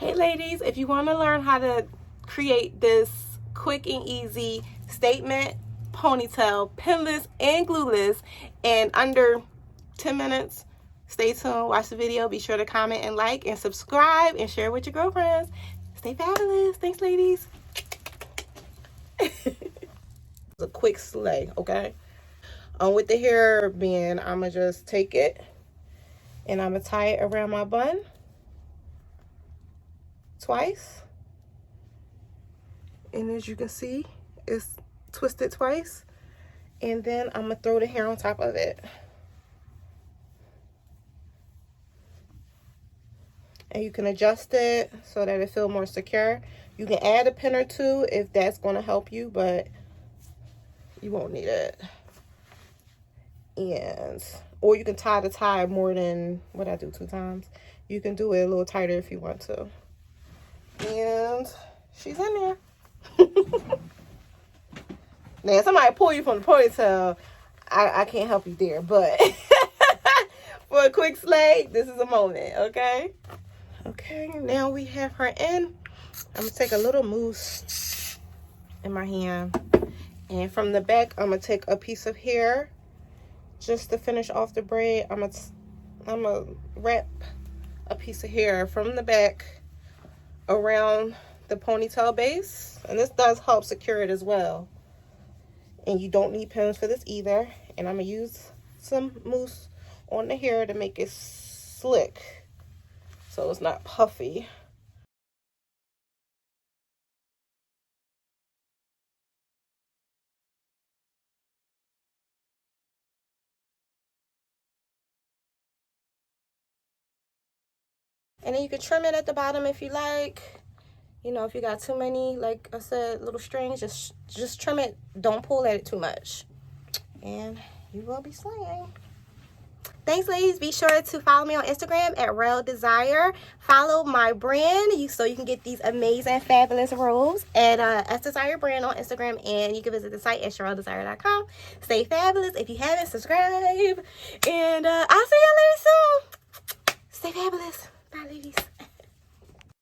Hey ladies, if you want to learn how to create this quick and easy statement ponytail, pinless and glueless, in under 10 minutes, stay tuned, watch the video, be sure to comment and like and subscribe and share with your girlfriends. Stay fabulous. Thanks ladies. It's a quick slay, okay? With the hair band, I'm gonna just take it and I'm gonna tie it around my bun twice, and as you can see, it's twisted twice, and then I'm gonna throw the hair on top of it, and you can adjust it so that it feels more secure. You can add a pin or two if that's going to help you, but you won't need it. And or you can tie the tie more than what I do 2 times. You can do it a little tighter if you want to. And she's in there. Now, somebody pull you from the ponytail, I can't help you there, but for a quick slay, this is a moment, okay? Okay, now we have her in. I'm gonna take a little mousse in my hand, and from the back, I'm gonna take a piece of hair just to finish off the braid. I'm gonna wrap a piece of hair from the back around the ponytail base, and this does help secure it as well. And you don't need pins for this either. And I'm gonna use some mousse on the hair to make it slick so it's not puffy. And then you can trim it at the bottom if you like. You know, if you got too many, like I said, little strings, just trim it. Don't pull at it too much. And you will be slaying. Thanks, ladies. Be sure to follow me on Instagram at Robe Desire. Follow my brand so you can get these amazing, fabulous robes at S Desire Brand on Instagram. And you can visit the site at SherelleDesire.com. Stay fabulous. If you haven't, subscribe. And I'll see y'all later soon. Stay fabulous. Bye, ladies.